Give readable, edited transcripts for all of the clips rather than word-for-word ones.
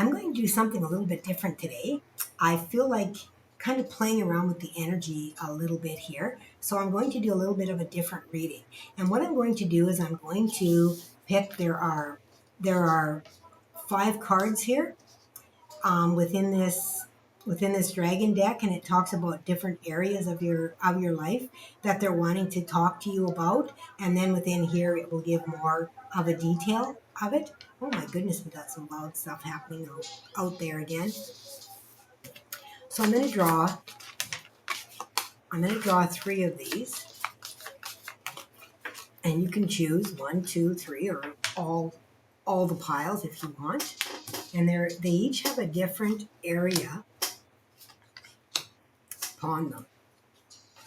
I'm going to do something a little bit different today. I feel like kind of playing around with the energy a little bit here. So I'm going to do a little bit of a different reading. And what I'm going to do is I'm going to pick, there are 5 cards here within this dragon deck, and it talks about different areas of your life that they're wanting to talk to you about, and then within here it will give more of a detail of it. Oh my goodness, we got some loud stuff happening out there again. So I'm going to draw 3 of these, and you can choose 1, 2, 3, or all the piles if you want. And they each have a different area upon them.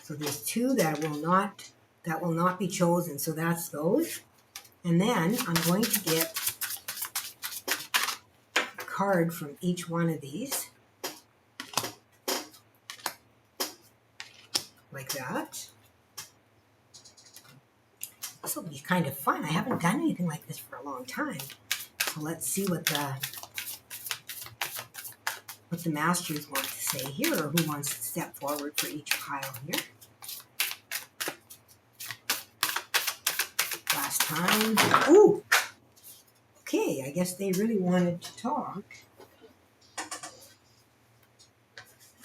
So there's 2 that will not be chosen. So that's those. And then I'm going to get a card from each one of these, like that. This will be kind of fun. I haven't done anything like this for a long time. So let's see what the masters want to say here, or who wants to step forward for each pile here. Last time. Ooh! Okay, I guess they really wanted to talk.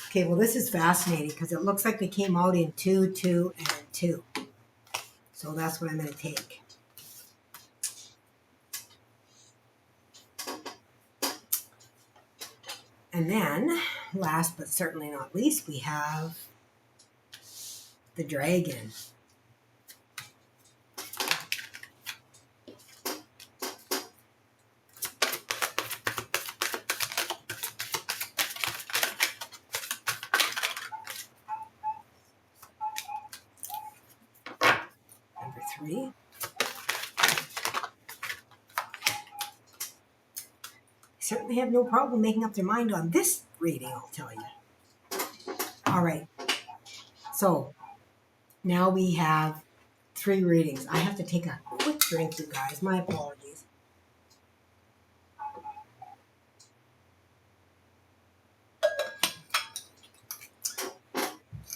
Okay, well, this is fascinating because it looks like they came out in 2, 2, and 2. So that's what I'm going to take. And then, last but certainly not least, we have the dragon. Number 3. Certainly have no problem making up their mind on this reading, I'll tell you. All right. So now we have 3 readings. I have to take a quick drink, you guys. My apologies.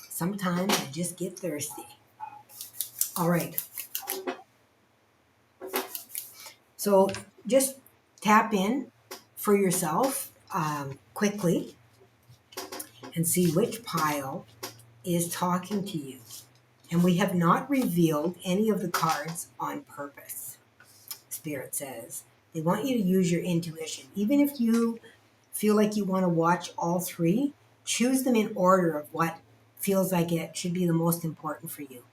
Sometimes I just get thirsty. All right. So just tap in for yourself quickly and see which pile is talking to you. And we have not revealed any of the cards on purpose. Spirit says they want you to use your intuition. Even if you feel like you want to watch all 3, choose them in order of what feels like it should be the most important for you.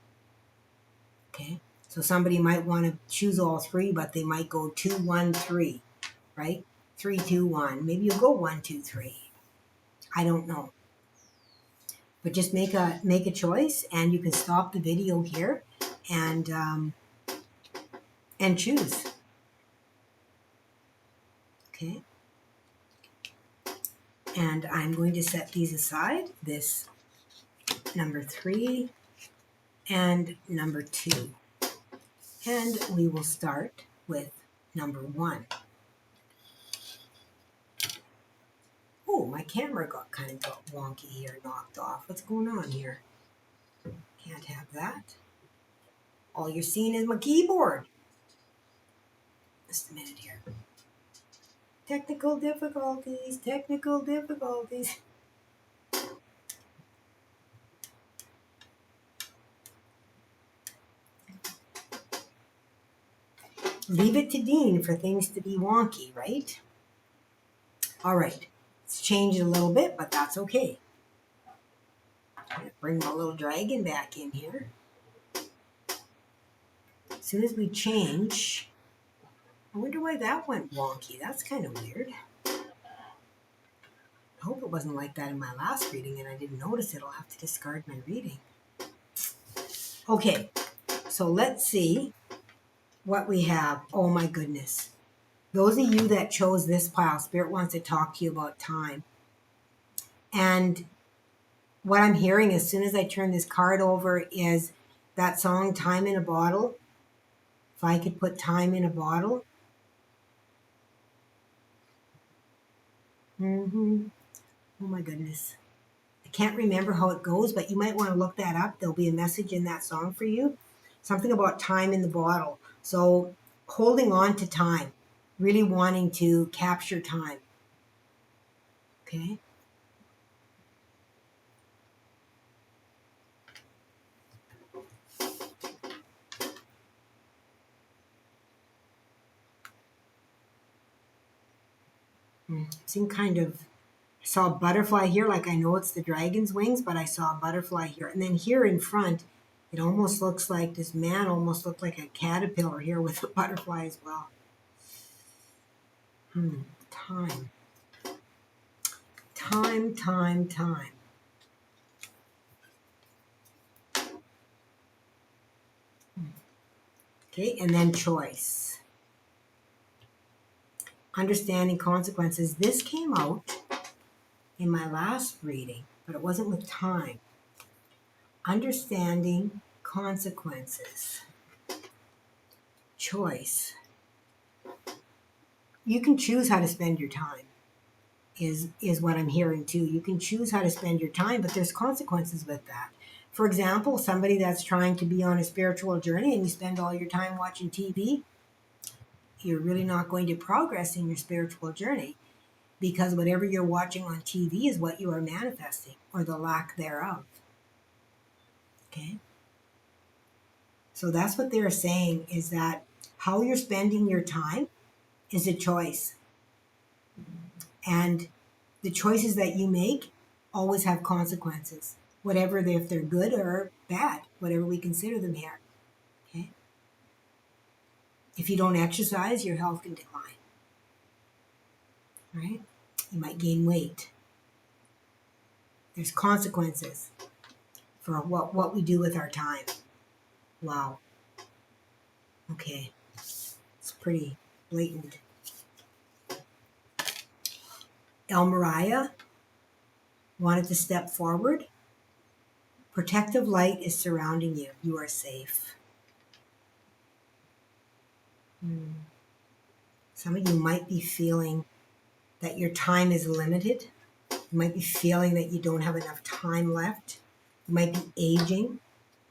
Okay? So somebody might want to choose all 3, but they might go 2, 1, 3, right? 3, 2, 1. Maybe you'll go 1, 2, 3. I don't know. But just make a choice, and you can stop the video here and choose. Okay. And I'm going to set these aside. This number 3 and number 2. And we will start with number 1. Oh, my camera got wonky here, knocked off. What's going on here? Can't have that. All you're seeing is my keyboard. Just a minute here. Technical difficulties, technical difficulties. Leave it to Dean for things to be wonky, right? All right. It's changed a little bit, but that's okay. I'm going to bring my little dragon back in here. As soon as we change, I wonder why that went wonky. That's kind of weird. I hope it wasn't like that in my last reading and I didn't notice it. I'll have to discard my reading. Okay, so let's see what we have. Oh my goodness. Those of you that chose this pile, Spirit wants to talk to you about time. And what I'm hearing as soon as I turn this card over is that song, Time in a Bottle. If I could put time in a bottle. Mm-hmm. Oh my goodness. I can't remember how it goes, but you might want to look that up. There'll be a message in that song for you. Something about time in the bottle. So holding on to time, really wanting to capture time. Okay. Seem kind of I saw a butterfly here, like I know it's the dragon's wings, but I saw a butterfly here. And then here in front, it almost looks like this man almost looked like a caterpillar here with a butterfly as well. Time. Time, time, time. Okay, and then choice. Understanding consequences. This came out in my last reading, but it wasn't with time. Understanding consequences. Choice. You can choose how to spend your time. Is what I'm hearing too. You can choose how to spend your time, but there's consequences with that. For example, somebody that's trying to be on a spiritual journey and you spend all your time watching TV, you're really not going to progress in your spiritual journey because whatever you're watching on TV is what you are manifesting or the lack thereof. Okay? So that's what they're saying is that how you're spending your time is a choice. And the choices that you make always have consequences, whatever if they're good or bad, whatever we consider them here. Okay. If you don't exercise, your health can decline. Right? You might gain weight. There's consequences for what we do with our time. Wow. Okay. It's pretty blatant. El Mariah wanted to step forward. Protective light is surrounding you. You are safe. Some of you might be feeling that your time is limited. You might be feeling that you don't have enough time left. You might be aging.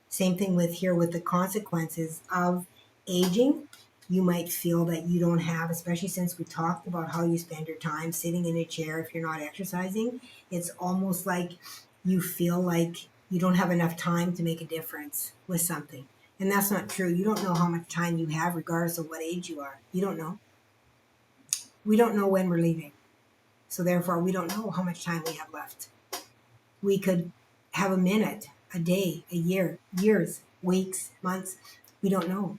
Same thing with here with the consequences of aging. You might feel that you don't have, especially since we talked about how you spend your time sitting in a chair if you're not exercising. It's almost like you feel like you don't have enough time to make a difference with something. And that's not true. You don't know how much time you have, regardless of what age you are. You don't know. We don't know when we're leaving. So therefore, we don't know how much time we have left. We could have a minute, a day, a year, years, weeks, months. We don't know.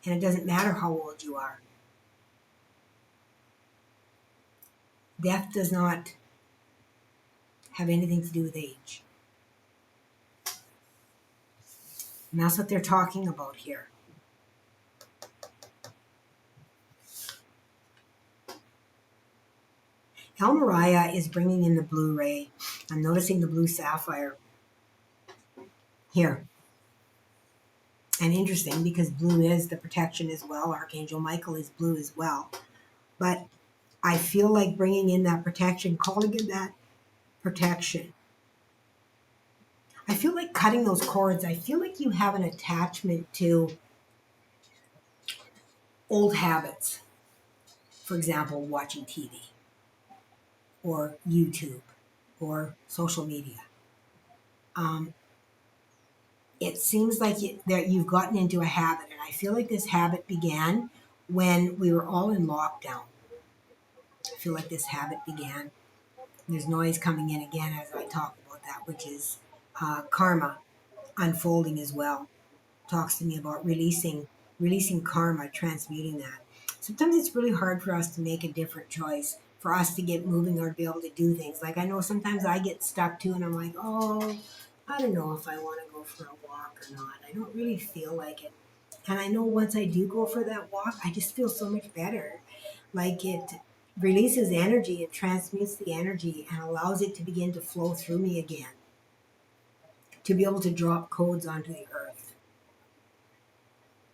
And it doesn't matter how old you are. Death does not have anything to do with age. And that's what they're talking about here. El Mariah is bringing in the blue ray. I'm noticing the blue sapphire here. And interesting because blue is the protection as well. Archangel Michael is blue as well. But I feel like bringing in that protection, calling in that protection. I feel like cutting those cords. I feel like you have an attachment to old habits. For example, watching TV or YouTube or social media. It seems like that you've gotten into a habit, and I feel like this habit began when we were all in lockdown. I feel like this habit began. There's noise coming in again as I talk about that, which is karma unfolding as well. Talks to me about releasing karma, transmuting that. Sometimes it's really hard for us to make a different choice, for us to get moving or to be able to do things. Like I know sometimes I get stuck too, and I'm like, oh, I don't know if I want to go for a walk or not. I don't really feel like it. And I know once I do go for that walk, I just feel so much better. Like it releases energy, it transmutes the energy and allows it to begin to flow through me again, to be able to drop codes onto the earth.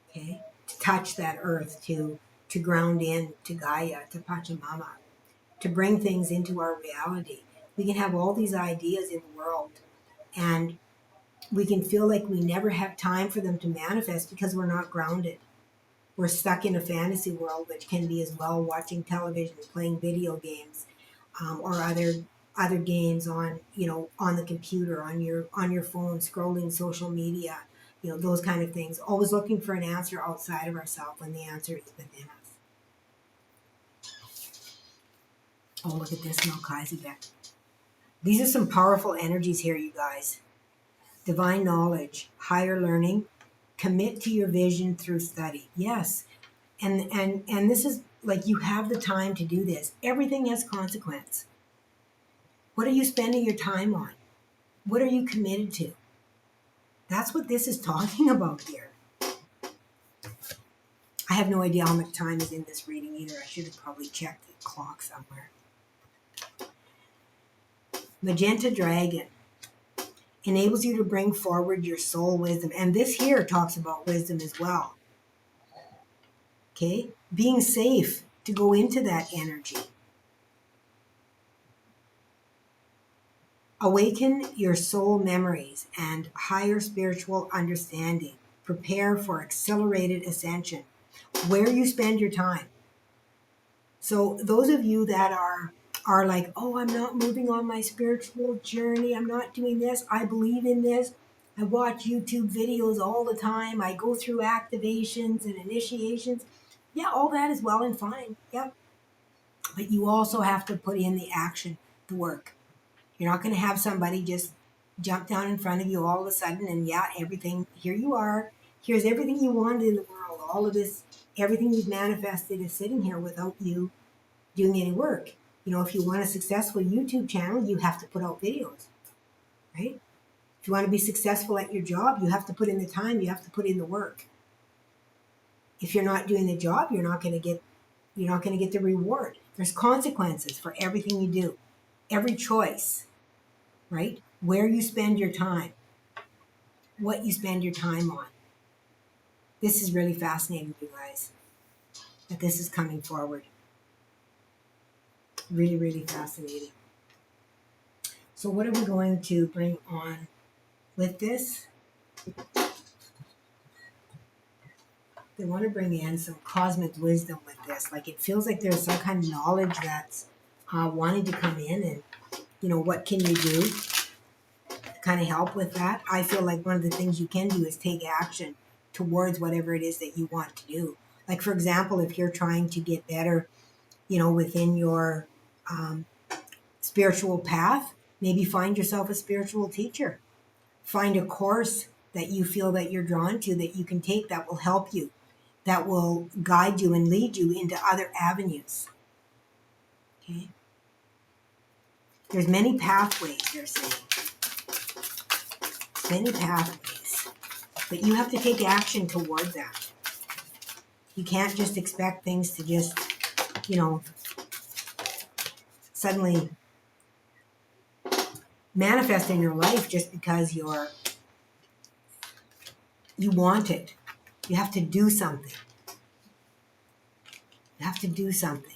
Okay? To touch that earth, to ground in to Gaia, to Pachamama. to bring things into our reality. We can have all these ideas in the world, and we can feel like we never have time for them to manifest because we're not grounded. We're stuck in a fantasy world, which can be as well watching television, playing video games, or other games on, on the computer, on your phone, scrolling social media, those kind of things. Always looking for an answer outside of ourselves when the answer is within us. Oh, look at this, Melchizedek. These are some powerful energies here, you guys. Divine knowledge, higher learning, commit to your vision through study. Yes. And this is like, you have the time to do this. Everything has consequence. What are you spending your time on? What are you committed to? That's what this is talking about here. I have no idea how much time is in this reading either. I should have probably checked the clock somewhere. Magenta Dragon enables you to bring forward your soul wisdom. And this here talks about wisdom as well. Okay? Being safe to go into that energy. Awaken your soul memories and higher spiritual understanding. Prepare for accelerated ascension. Where you spend your time. So those of you that are like, oh, I'm not moving on my spiritual journey. I'm not doing this. I believe in this. I watch YouTube videos all the time. I go through activations and initiations. Yeah, all that is well and fine. Yep. But you also have to put in the action, the work. You're not going to have somebody just jump down in front of you all of a sudden and everything, here you are. Here's everything you wanted in the world. All of this, everything you've manifested is sitting here without you doing any work. If you want a successful YouTube channel, you have to put out videos, right? If you want to be successful at your job, you have to put in the time, you have to put in the work. If you're not doing the job, you're not going to get the reward. There's consequences for everything you do. Every choice, right? Where you spend your time, what you spend your time on. This is really fascinating, you guys, that this is coming forward. Really, really fascinating. So what are we going to bring on with this? They want to bring in some cosmic wisdom with this. Like, it feels like there's some kind of knowledge that's wanting to come in, and, what can you do to kind of help with that? I feel like one of the things you can do is take action towards whatever it is that you want to do. Like, for example, if you're trying to get better, within your spiritual path, maybe find yourself a spiritual teacher. Find a course that you feel that you're drawn to, that you can take, that will help you, that will guide you and lead you into other avenues. Okay? There's many pathways, they're saying. Many pathways. But you have to take action toward that. You can't just expect things to just, suddenly manifest in your life just because you want it. You have to do something. You have to do something.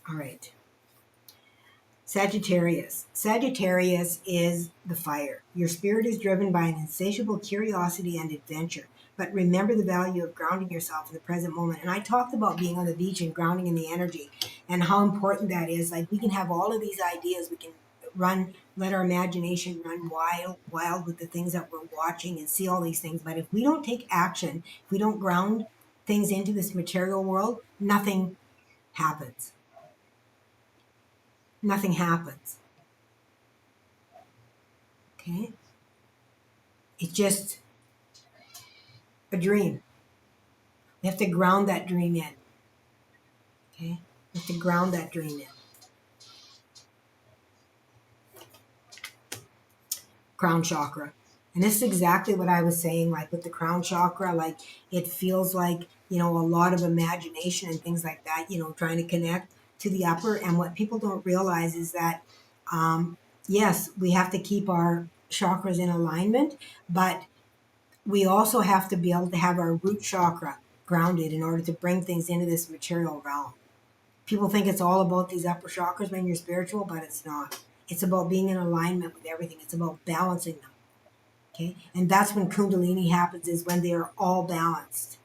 All right. Sagittarius. Sagittarius is the fire. Your spirit is driven by an insatiable curiosity and adventure. But remember the value of grounding yourself in the present moment. And I talked about being on the beach and grounding in the energy and how important that is. Like, we can have all of these ideas. We can let our imagination run wild with the things that we're watching and see all these things. But if we don't take action, if we don't ground things into this material world, nothing happens. Nothing happens. Okay? It's just a dream. We have to ground that dream in. Okay? We have to ground that dream in. Crown chakra. And this is exactly what I was saying, like with the crown chakra, like it feels like, a lot of imagination and things like that, trying to connect to the upper. And what people don't realize is that, yes, we have to keep our chakras in alignment, but we also have to be able to have our root chakra grounded in order to bring things into this material realm. People think it's all about these upper chakras when you're spiritual, but it's not. It's about being in alignment with everything. It's about balancing them. Okay? And that's when Kundalini happens, is when they are all balanced.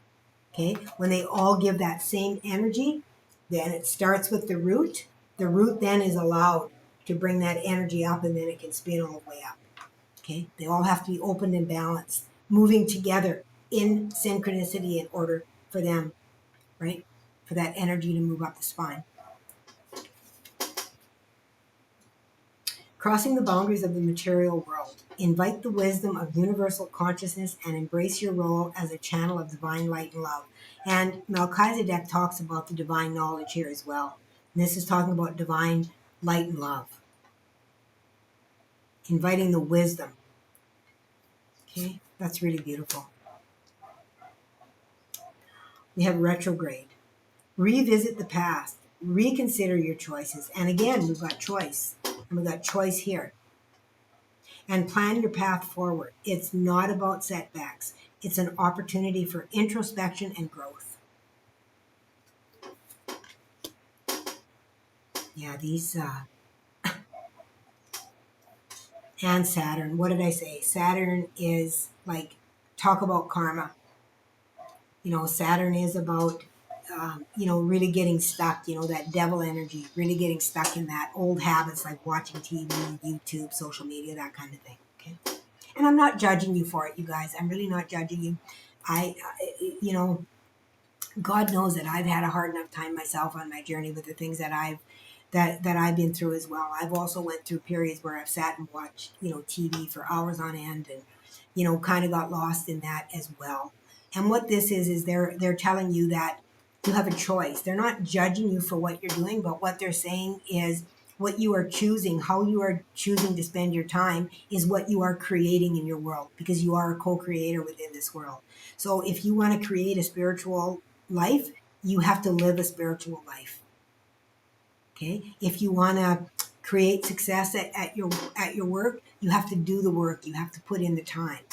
Okay? When they all give that same energy, then it starts with the root. The root then is allowed to bring that energy up, and then it can spin all the way up. Okay? They all have to be open and balanced, moving together in synchronicity in order for them, right? For that energy to move up the spine. Crossing the boundaries of the material world. Invite the wisdom of universal consciousness and embrace your role as a channel of divine light and love. And Melchizedek talks about the divine knowledge here as well. And this is talking about divine light and love. Inviting the wisdom. Okay, that's really beautiful. We have retrograde. Revisit the past. Reconsider your choices. And again, we've got choice. And we've got choice here. And plan your path forward. It's not about setbacks. It's an opportunity for introspection and growth. Yeah, these, and Saturn. What did I say? Saturn is like, talk about karma. Saturn is about, really getting stuck, that devil energy, really getting stuck in that old habits like watching TV, YouTube, social media, that kind of thing. Okay. And I'm not judging you for it, you guys. I'm really not judging you. God knows that I've had a hard enough time myself on my journey with the things that I've been through as well. I've also went through periods where I've sat and watched, TV for hours on end, and, kind of got lost in that as well. And what this is they're telling you that you have a choice. They're not judging you for what you're doing, but what they're saying is what you are choosing, how you are choosing to spend your time is what you are creating in your world, because you are a co-creator within this world. So if you want to create a spiritual life, you have to live a spiritual life. Okay? If you want to create success at your work, you have to do the work. You have to put in the time.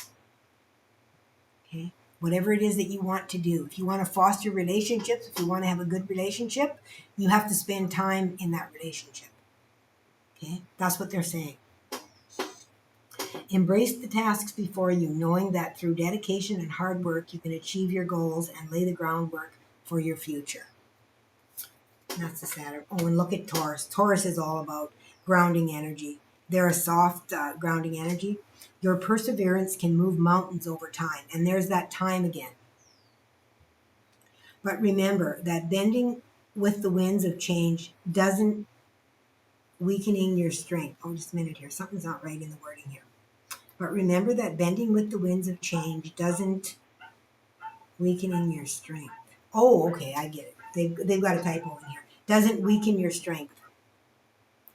Okay? Whatever it is that you want to do. If you want to foster relationships, if you want to have a good relationship, you have to spend time in that relationship. Okay? That's what they're saying. Embrace the tasks before you, knowing that through dedication and hard work, you can achieve your goals and lay the groundwork for your future. And that's the Saturn. Oh, and look at Taurus. Taurus is all about grounding energy. They're a soft grounding energy. Your perseverance can move mountains over time. And there's that time again. But remember that bending with the winds of change doesn't weakening your strength. Oh, just a minute here. Something's not right in the wording here. But remember that bending with the winds of change doesn't weakening your strength. Oh, okay, I get it. They've got a typo in here. Doesn't weaken your strength.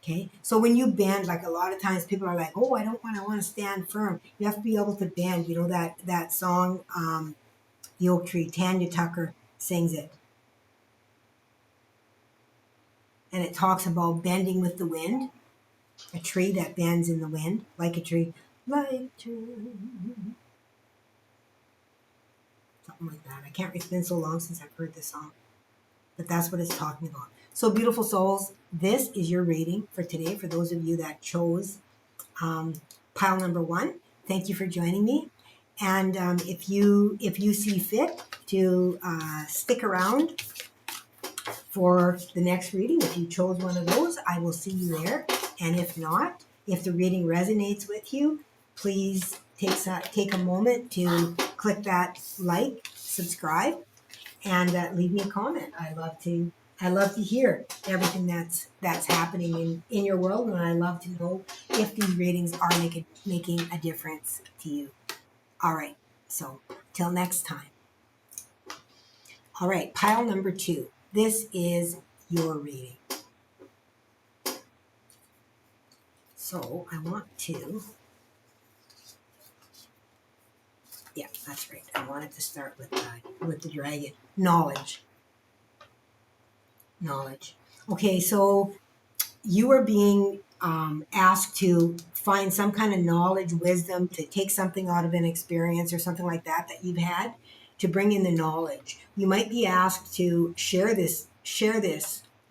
Okay, so when you bend, like a lot of times people are like, "Oh, I want to stand firm." You have to be able to bend. You know that song, "The Oak Tree." Tanya Tucker sings it, and it talks about bending with the wind. A tree that bends in the wind, like a tree, like a tree. Something like that. I can't. It's been so long since I've heard this song, but that's what it's talking about. So, beautiful souls, this is your reading for today. For those of you that chose pile number 1, thank you for joining me. And if you see fit to stick around for the next reading, if you chose one of those, I will see you there. And if not, if the reading resonates with you, please take a moment to click that like, subscribe, and leave me a comment. I love to hear everything that's happening in your world, and I love to know if these readings are making a difference to you. All right, so till next time. All right, pile number 2. This is your reading. So I want to, yeah, that's right. I wanted to start with the dragon. Knowledge. Okay, so you are being asked to find some kind of knowledge, wisdom, to take something out of an experience or something like that you've had, to bring in the knowledge. You might be asked to share this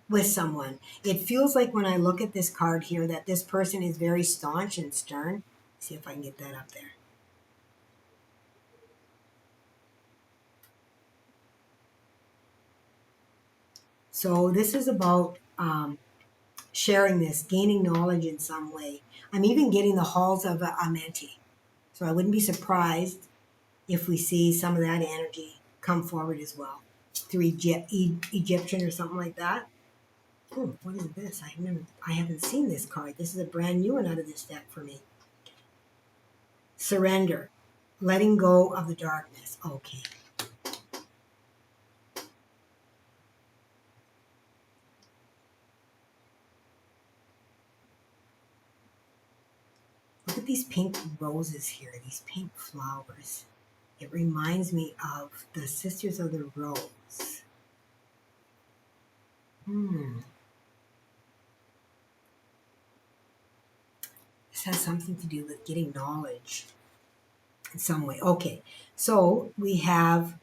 with someone. It feels like when I look at this card here that this person is very staunch and stern. See if I can get that up there. So this is about sharing this, gaining knowledge in some way. I'm even getting the halls of a mentee. So I wouldn't be surprised if we see some of that energy come forward as well through Egyptian or something like that. Oh, what is this? I haven't seen this card. This is a brand new one out of this deck for me. Surrender, letting go of the darkness. Okay. Look at these pink roses here, these pink flowers. It reminds me of the Sisters of the Rose. This has something to do with getting knowledge in some way. Okay, so we have,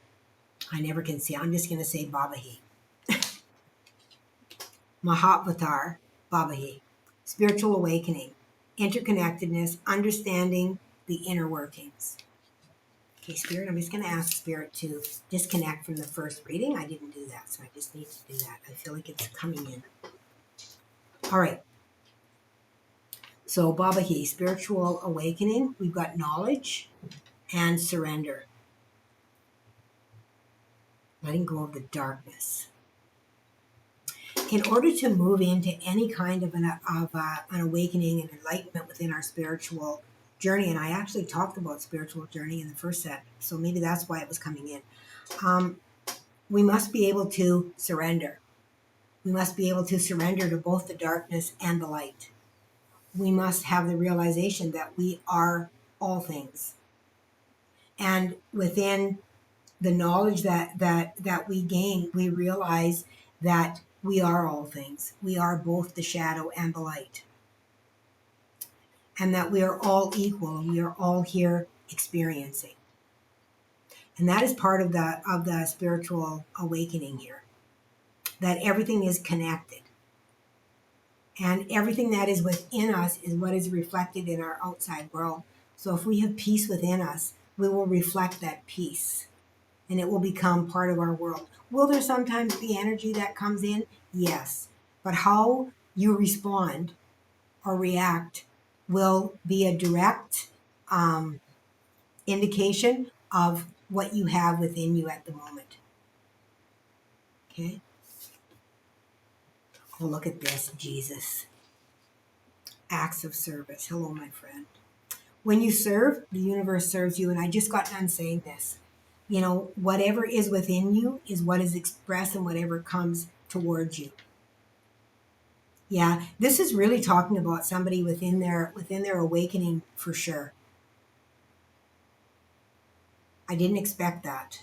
I never can see, I'm just going to say Babahi. Mahavatar, Babahi. Spiritual awakening, interconnectedness, understanding the inner workings. Okay, Spirit, I'm just going to ask Spirit to disconnect from the first reading. I didn't do that, so I just need to do that. I feel like it's coming in. All right. So, Babahi, spiritual awakening. We've got knowledge and surrender. Letting go of the darkness. In order to move into any kind of an awakening and enlightenment within our spiritual journey, and I actually talked about spiritual journey in the first set, so maybe that's why it was coming in. We must be able to surrender. We must be able to surrender to both the darkness and the light. We must have the realization that we are all things. And within the knowledge that we gain, we realize that we are all things. We are both the shadow and the light. And that we are all equal and we are all here experiencing. And that is part of the spiritual awakening here. That everything is connected. And everything that is within us is what is reflected in our outside world. So if we have peace within us, we will reflect that peace. And it will become part of our world. Will there sometimes be energy that comes in? Yes. But how you respond or react will be a direct indication of what you have within you at the moment. Okay? Oh, look at this, Jesus. Acts of service. Hello, my friend. When you serve, the universe serves you. And I just got done saying this. You know, whatever is within you is what is expressed and whatever comes towards you. Yeah, this is really talking about somebody within their awakening for sure. I didn't expect that.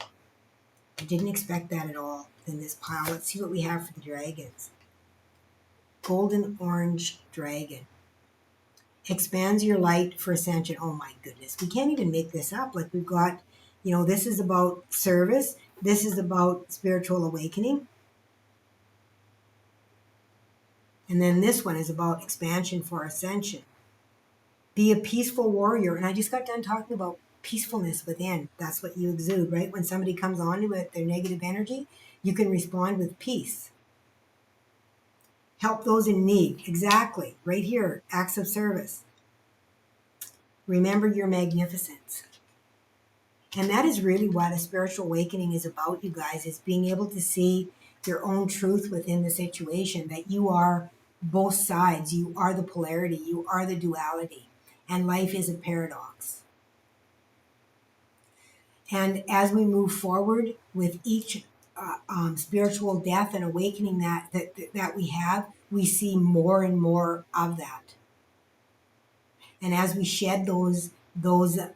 I didn't expect that at all in this pile. Let's see what we have for the dragons. Golden orange dragon. Expands your light for ascension. Oh my goodness. We can't even make this up. Like we've got, you know, this is about service. This is about spiritual awakening. And then this one is about expansion for ascension. Be a peaceful warrior. And I just got done talking about peacefulness within. That's what you exude, right? When somebody comes on you with their negative energy, you can respond with peace. Help those in need. Exactly. Right here. Acts of service. Remember your magnificence. And that is really what a spiritual awakening is about, you guys, is being able to see your own truth within the situation, that you are both sides. You are the polarity. You are the duality. And life is a paradox. And as we move forward with each spiritual death and awakening that we have, we see more and more of that. And as we shed those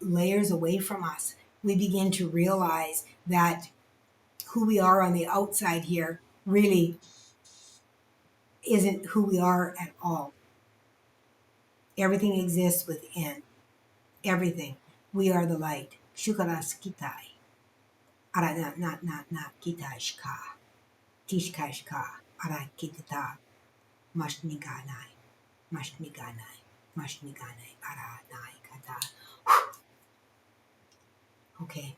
layers away from us, we begin to realize that who we are on the outside here really isn't who we are at all. Everything exists within. Everything. We are the light. Shukaras kitai. Ara not kitai shika. Tishkai shika. arakitita, mashniganai, mashniganai, mashniganai, aranai kata. Okay.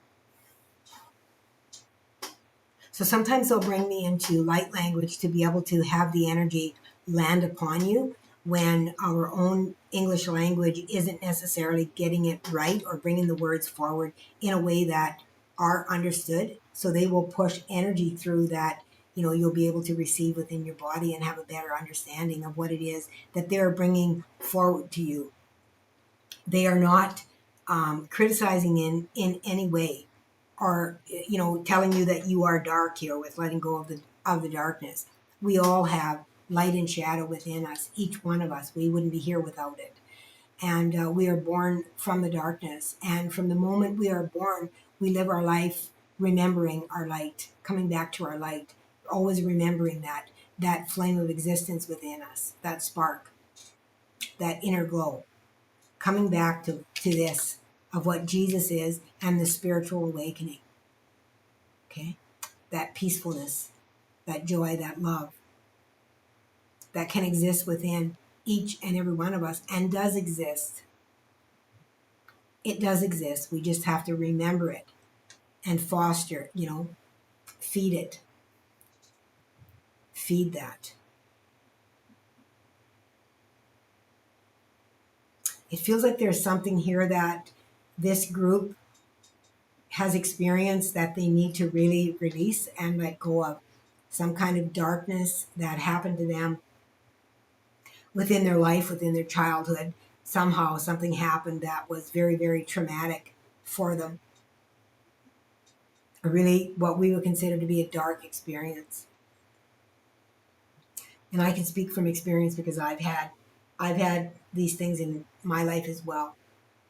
So sometimes they'll bring me into light language to be able to have the energy land upon you when our own English language isn't necessarily getting it right or bringing the words forward in a way that are understood. So they will push energy through that, you'll be able to receive within your body and have a better understanding of what it is that they're bringing forward to you. They are not criticizing in any way, or telling you that you are dark here with letting go of the darkness. We all have light and shadow within us, each one of us. We wouldn't be here without it. And we are born from the darkness, and from the moment we are born, we live our life remembering our light, coming back to our light, always remembering that flame of existence within us, that spark, that inner glow, coming back to this of what Jesus is and the spiritual awakening. Okay? That peacefulness, that joy, that love that can exist within each and every one of us and does exist. It does exist. We just have to remember it and foster, feed it. Feed that. It feels like there's something here that this group has experienced that they need to really release and let go of. Some kind of darkness that happened to them within their life, within their childhood. Somehow something happened that was very, very traumatic for them. Really what we would consider to be a dark experience. And I can speak from experience because I've had these things in my life as well.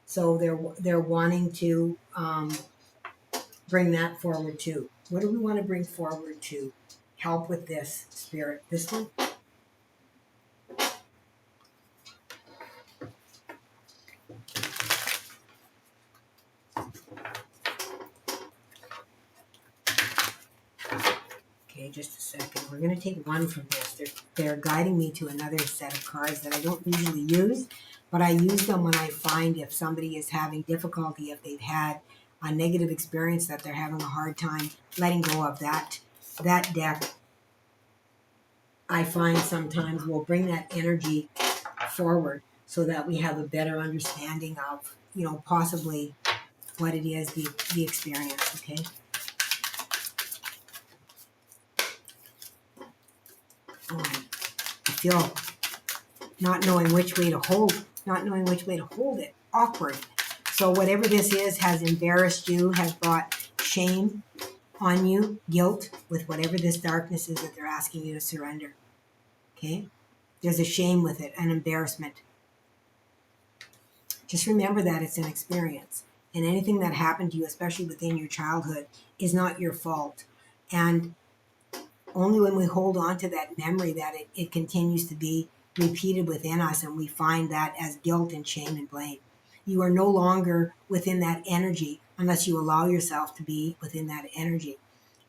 So they're wanting to bring that forward too. What do we want to bring forward to help with this spirit? This one? Okay, just a second. We're going to take one from this. They're guiding me to another set of cards that I don't usually use, but I use them when I find if somebody is having difficulty, if they've had a negative experience that they're having a hard time letting go of that deck. I find sometimes will bring that energy forward so that we have a better understanding of, possibly what it is, the experience, okay? All right. I feel not knowing which way to hold it. Awkward. So whatever this is has embarrassed you, has brought shame on you, guilt with whatever this darkness is that they're asking you to surrender. Okay? There's a shame with it, an embarrassment. Just remember that it's an experience. And anything that happened to you, especially within your childhood, is not your fault. And only when we hold on to that memory that it continues to be repeated within us, and we find that as guilt and shame and blame. You are no longer within that energy unless you allow yourself to be within that energy.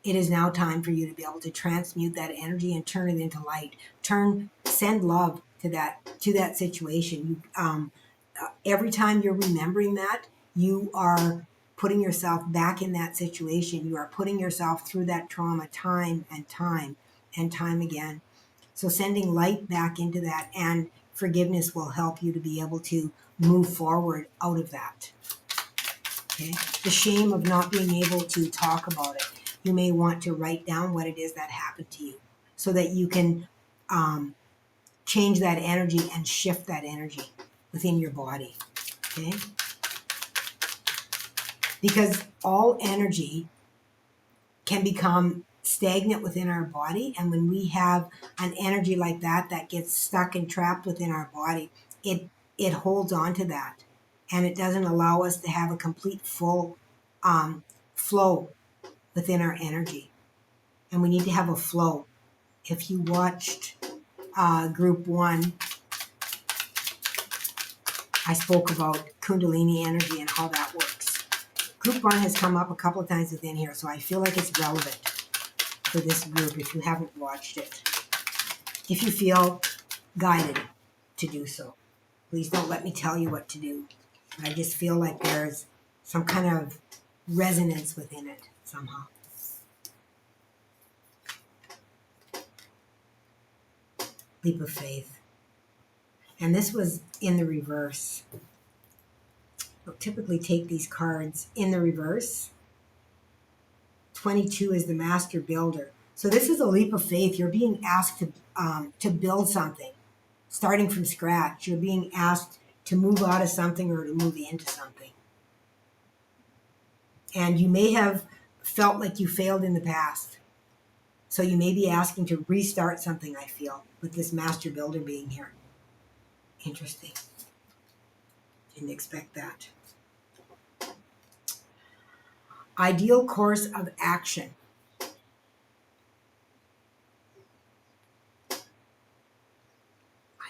It is now time for you to be able to transmute that energy and turn it into light. Send love to that situation. Every time you're remembering that, you are putting yourself back in that situation. You are putting yourself through that trauma time and time and time again. So sending light back into that and forgiveness will help you to be able to move forward out of that. Okay? The shame of not being able to talk about it. You may want to write down what it is that happened to you so that you can change that energy and shift that energy within your body. Okay? Because all energy can become stagnant within our body, and when we have an energy like that gets stuck and trapped within our body, it holds on to that, and it doesn't allow us to have a complete full flow within our energy. And we need to have a flow. If you watched group 1, I spoke about Kundalini energy and how that works. Group 1 has come up a couple of times within here, so I feel like it's relevant for this group if you haven't watched it. if you feel guided to do so. Please don't let me tell you what to do. I just feel like there's some kind of resonance within it somehow. Leap of faith. And this was in the reverse. I'll typically take these cards in the reverse. 22 is the master builder. So this is a leap of faith. You're being asked to build something, starting from scratch. You're being asked to move out of something or to move into something. And you may have felt like you failed in the past. So you may be asking to restart something, I feel, with this master builder being here. Interesting. Didn't expect that. Ideal course of action.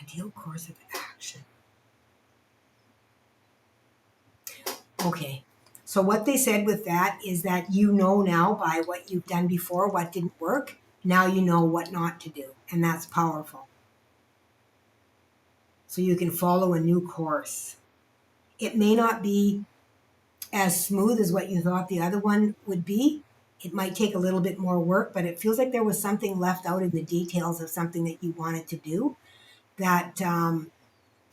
Ideal course of action. Okay. So what they said with that is that you know now by what you've done before what didn't work. Now you know what not to do. And that's powerful. So you can follow a new course. It may not be as smooth as what you thought the other one would be. It might take a little bit more work, but it feels like there was something left out in the details of something that you wanted to do, that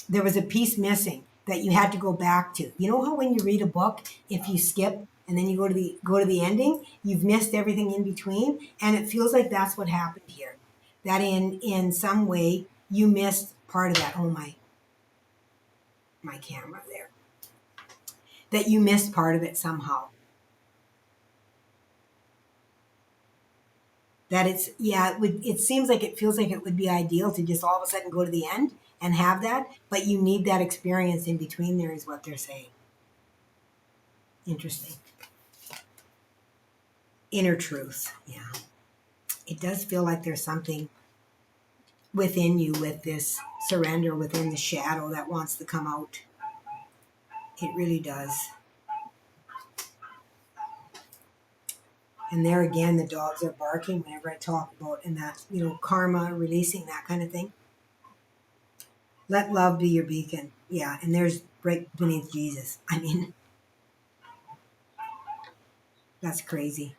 there was a piece missing that you had to go back to. You know how when you read a book, if you skip and then you go to the ending, you've missed everything in between, and it feels like that's what happened here. That in some way you missed part of that. Oh, my camera there. That you missed part of it somehow. That it seems like it feels like it would be ideal to just all of a sudden go to the end and have that, but you need that experience in between there is what they're saying. Interesting. Inner truth. Yeah. It does feel like there's something within you with this surrender within the shadow that wants to come out. It really does. And there again, the dogs are barking whenever I talk about, and that, karma, releasing, that kind of thing. Let love be your beacon. Yeah, and there's right beneath Jesus. I mean, that's crazy.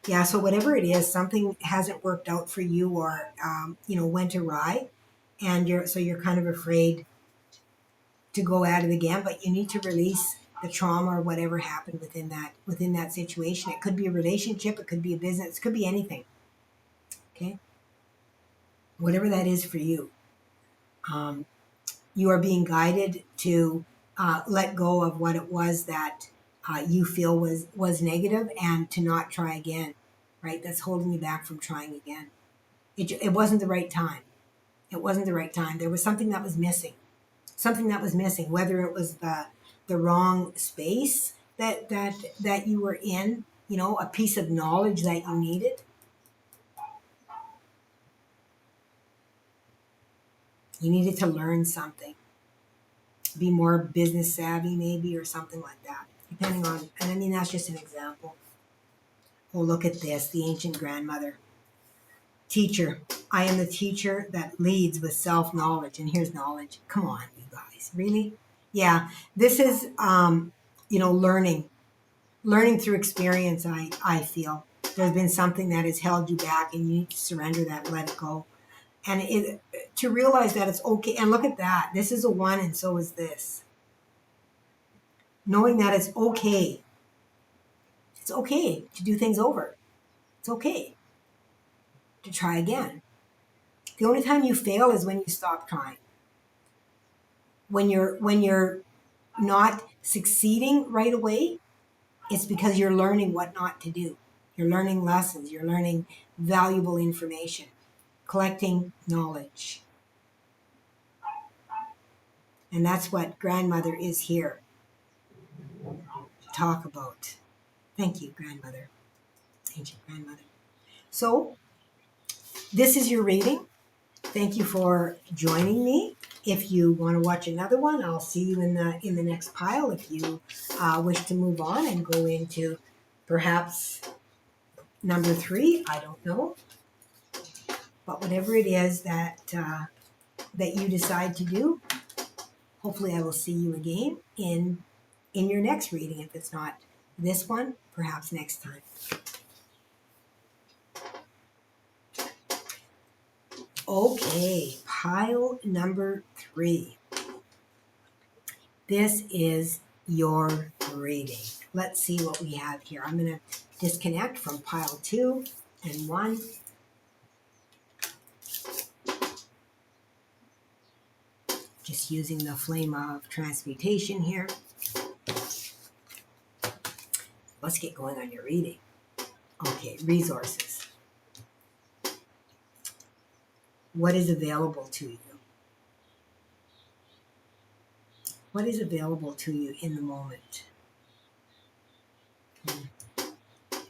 Yeah, so whatever it is, something hasn't worked out for you, or went awry, and you're kind of afraid to go at it again, but you need to release the trauma or whatever happened within that situation. It could be a relationship, it could be a business, it could be anything. Okay? Whatever that is for you. You are being guided to let go of what it was that you feel was negative, and to not try again, right? That's holding you back from trying again. It wasn't the right time. It wasn't the right time. There was something that was missing. Whether it was the wrong space that you were in, a piece of knowledge that you needed. You needed to learn something. Be more business savvy maybe, or something like that. Depending on, and I mean, that's just an example. Oh, look at this, the ancient grandmother. Teacher. I am the teacher that leads with self-knowledge. And here's knowledge. Come on, you guys. Really? Yeah. This is, learning. Learning through experience, I feel. There's been something that has held you back, and you need to surrender that and let it go. And to realize that it's okay. And look at that. This is a 1, and so is this. Knowing that it's okay. It's okay to do things over. It's okay to try again. The only time you fail is when you stop trying. When you're not succeeding right away, it's because you're learning what not to do. You're learning lessons. You're learning valuable information, collecting knowledge. And that's what grandmother is here to talk about. Thank you, grandmother, ancient grandmother. So this is your reading. Thank you for joining me. If you want to watch another one, I'll see you in the next pile. If you wish to move on and go into perhaps number 3, I don't know. But whatever it is that you decide to do, hopefully I will see you again in your next reading. If it's not this one, perhaps next time. Okay, pile number 3. This is your reading. Let's see what we have here. I'm going to disconnect from pile 2 and 1. Just using the flame of transmutation here. Let's get going on your reading. Okay, resources. What is available to you? What is available to you in the moment?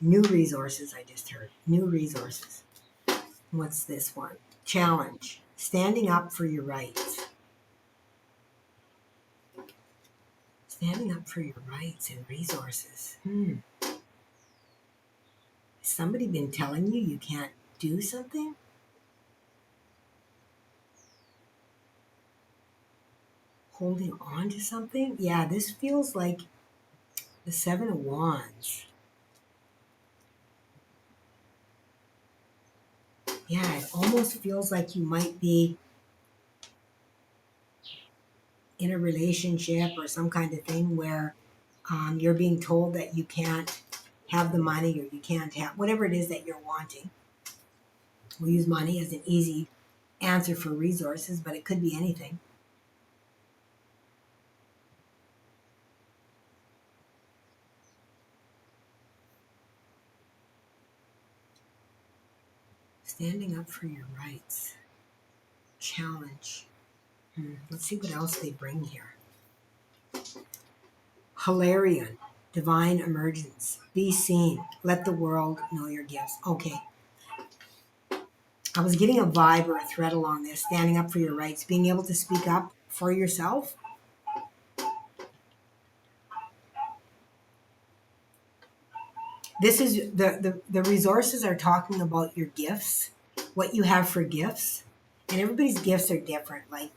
New resources, I just heard. New resources. What's this one? Challenge. Standing up for your rights. Standing up for your rights and resources. Has somebody been telling you can't do something? Holding on to something? Yeah, this feels like the 7 of Wands. Yeah, it almost feels like you might be in a relationship or some kind of thing where you're being told that you can't have the money, or you can't have whatever it is that you're wanting. We'll use money as an easy answer for resources, but it could be anything. Standing up for your rights. Challenge. Let's see what else they bring here. Hilarion. Divine emergence. Be seen. Let the world know your gifts. Okay. I was getting a vibe or a thread along this. Standing up for your rights. Being able to speak up for yourself. This is the resources are talking about your gifts, what you have for gifts. And everybody's gifts are different. Like,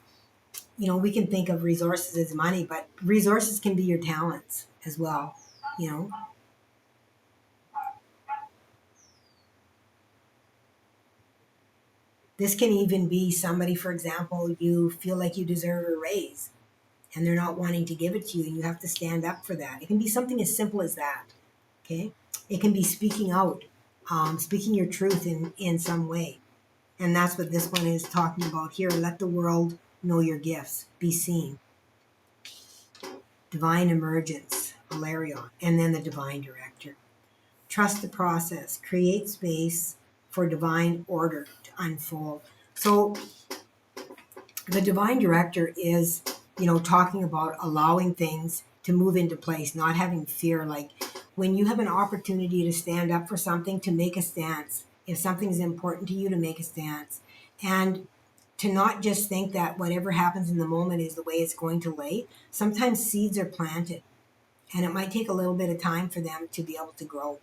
we can think of resources as money, but resources can be your talents as well, This can even be somebody, for example, you feel like you deserve a raise and they're not wanting to give it to you, and you have to stand up for that. It can be something as simple as that, okay? It can be speaking out, speaking your truth in some way. And that's what this one is talking about here. Let the world know your gifts. Be seen. Divine emergence, Hilarion, and then the divine director. Trust the process. Create space for divine order to unfold. So the divine director is, talking about allowing things to move into place, not having fear. Like when you have an opportunity to stand up for something, to make a stance. If something's important to you, to make a stance. And to not just think that whatever happens in the moment is the way it's going to lay. Sometimes seeds are planted, and it might take a little bit of time for them to be able to grow.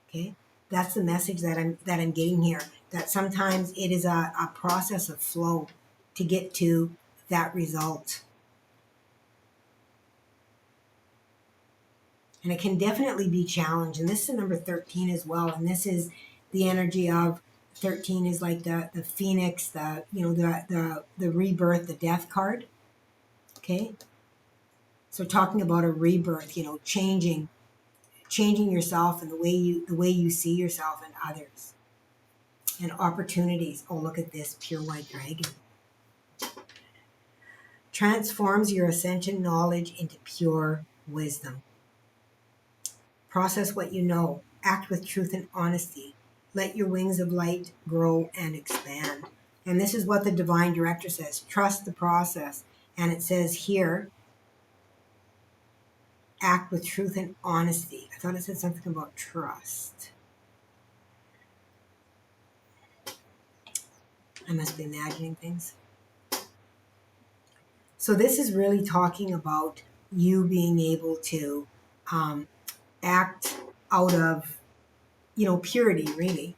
Okay, that's the message that I'm getting here. That sometimes it is a process of flow to get to that result, and it can definitely be challenged. And this is number 13 as well, and this is the energy of 13 is like the phoenix, the rebirth, the death card. Okay, so talking about a rebirth, changing yourself and the way you see yourself and others, and opportunities. Oh, look at this pure white dragon. Transforms your ascension knowledge into pure wisdom. Process what you know. Act with truth and honesty. Let your wings of light grow and expand. And this is what the divine director says. Trust the process. And it says here, act with truth and honesty. I thought it said something about trust. I must be imagining things. So this is really talking about you being able to act out of, purity, really.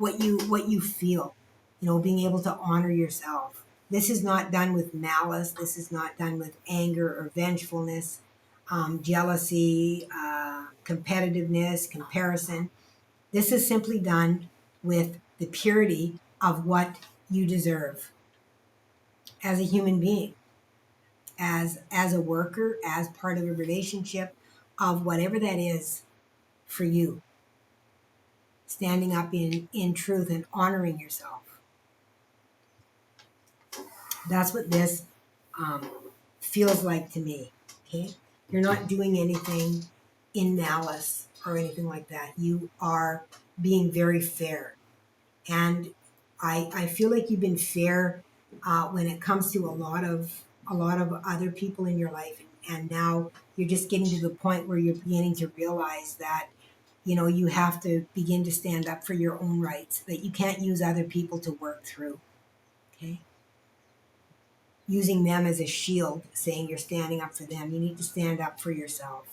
what you feel. Being able to honor yourself. This is not done with malice. This is not done with anger or vengefulness, jealousy, competitiveness, comparison. This is simply done with the purity of what you deserve as a human being, as a worker, as part of a relationship, of whatever that is for you. Standing up in truth and honoring yourself. That's what this um, feels like to me. Okay, you're not doing anything in malice or anything like that. You are being very fair, and I feel like you've been fair when it comes to a lot of other people in your life, and now you're just getting to the point where you're beginning to realize that you have to begin to stand up for your own rights, that you can't use other people to work through. Okay, using them as a shield, saying you're standing up for them. You need to stand up for yourself.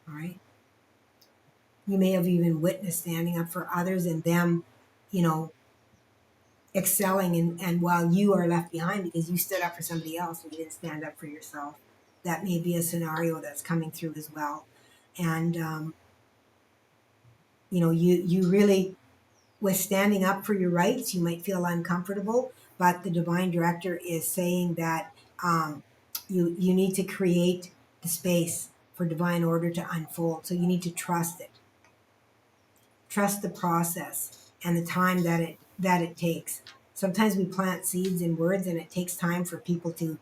All right. You may have even witnessed standing up for others and them, you know, excelling, and while you are left behind because you stood up for somebody else and you didn't stand up for yourself. That may be a scenario that's coming through as well. And, you really, with standing up for your rights, you might feel uncomfortable, but the divine director is saying that you need to create the space for divine order to unfold. So you need to trust it, trust the process and the time that it takes. Sometimes we plant seeds in words, and it takes time for people to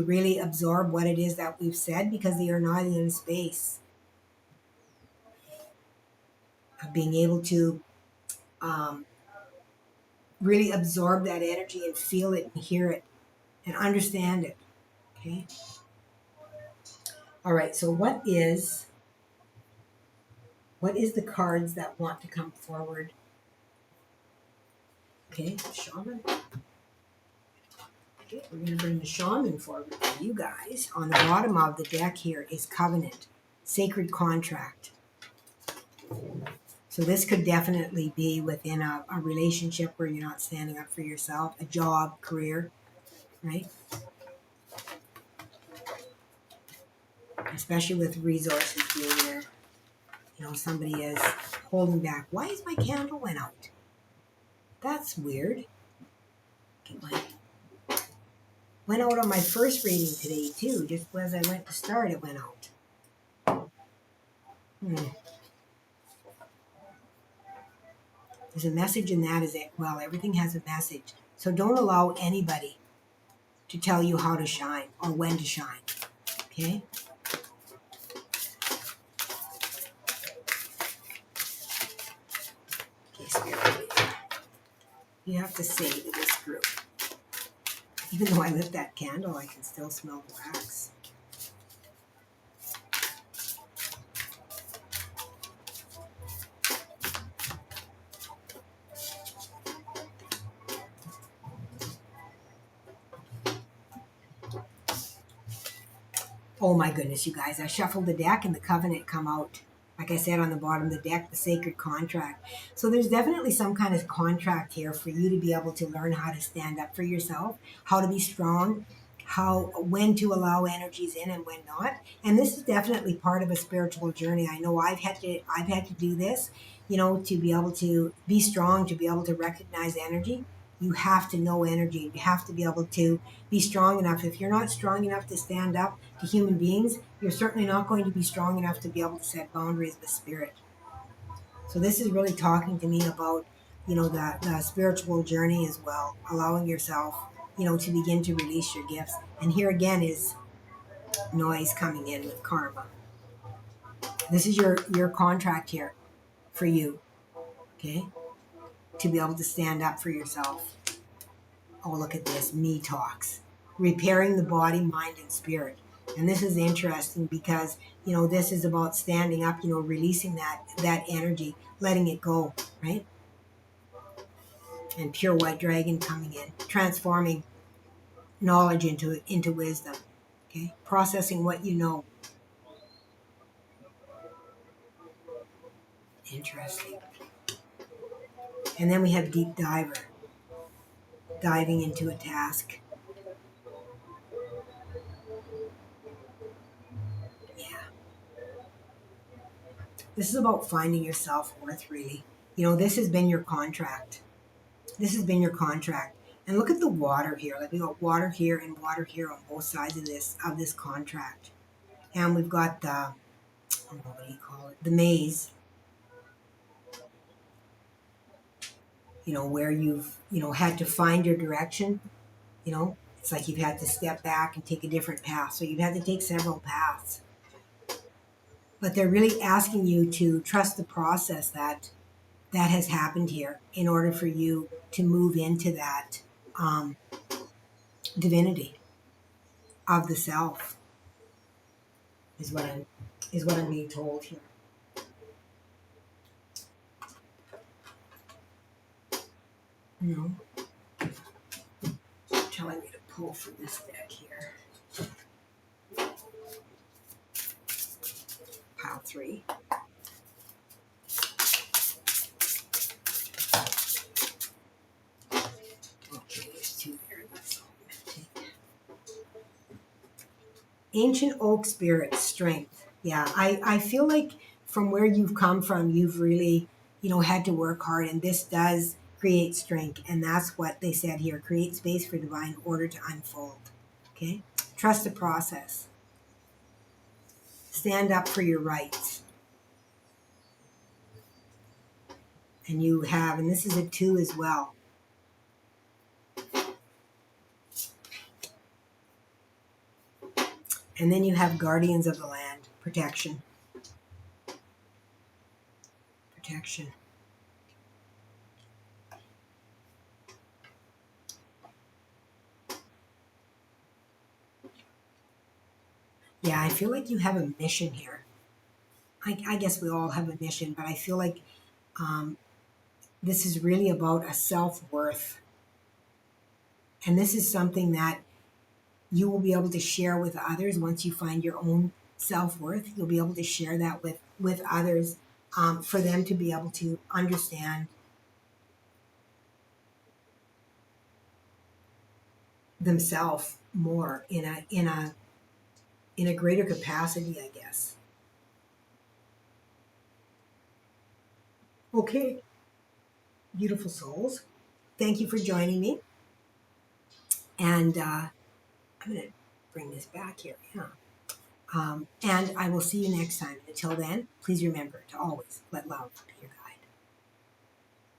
really absorb what it is that we've said, because they are not in a space of being able to um, really absorb that energy and feel it and hear it and understand it. Okay. All right. So what is the cards that want to come forward? Okay, Shaman. Okay, we're going to bring the Shaman forward for you guys. On the bottom of the deck here is Covenant, Sacred Contract. So this could definitely be within a relationship where you're not standing up for yourself, a job, career, right? Especially with resources being there. Somebody is holding back. Why is my candle went out? That's weird. Okay, went out on my first reading today too. Just as I went to start, it went out. There's a message in that, is it? Well, everything has a message. So don't allow anybody to tell you how to shine or when to shine. Okay? Okay, Spirit. You have to say to this group, even though I lit that candle, I can still smell the wax. Oh my goodness, you guys. I shuffled the deck and the Covenant come out. Like I said, on the bottom of the deck, the Sacred Contract. So there's definitely some kind of contract here for you to be able to learn how to stand up for yourself, how to be strong, when to allow energies in and when not. And this is definitely part of a spiritual journey. I know I've had to do this, to be able to be strong, to be able to recognize energy. You have to know energy. You have to be able to be strong enough. If you're not strong enough to stand up to human beings, you're certainly not going to be strong enough to be able to set boundaries with spirit. So this is really talking to me about, the spiritual journey as well, allowing yourself, to begin to release your gifts. And here again is noise coming in with karma. This is your contract here for you, okay? To be able to stand up for yourself. Oh, look at this, me talks. Repairing the body, mind, and spirit. And this is interesting because, this is about standing up, releasing that energy, letting it go, right? And pure white dragon coming in, transforming knowledge into wisdom. Okay? Processing what you know. Interesting. And then we have deep diver, diving into a task. Yeah. This is about finding your self-worth, really. This has been your contract. This has been your contract. And look at the water here. Like we got water here and water here on both sides of this contract. And we've got the, I don't know, what do you call it? The maze, where you've, had to find your direction. It's like you've had to step back and take a different path. So you've had to take several paths. But they're really asking you to trust the process that has happened here in order for you to move into that um, divinity of the self is what I'm being told here. You telling me to pull from this deck here. Pile 3. Okay, there's 2 there. That's all I'm going to take. Ancient oak spirit, strength. Yeah, I feel like from where you've come from, you've really, had to work hard, and this does create strength. And that's what they said here: create space for divine order to unfold. Okay? Trust the process. Stand up for your rights. And you have, and this is a 2 as well. And then you have guardians of the land, protection. Protection. Yeah, I feel like you have a mission here. I guess we all have a mission, but I feel like this is really about a self-worth. And this is something that you will be able to share with others once you find your own self-worth. You'll be able to share that with others for them to be able to understand themselves more in a greater capacity, I guess. Okay, beautiful souls. Thank you for joining me. And I'm going to bring this back here. Yeah. And I will see you next time. Until then, please remember to always let love be your guide.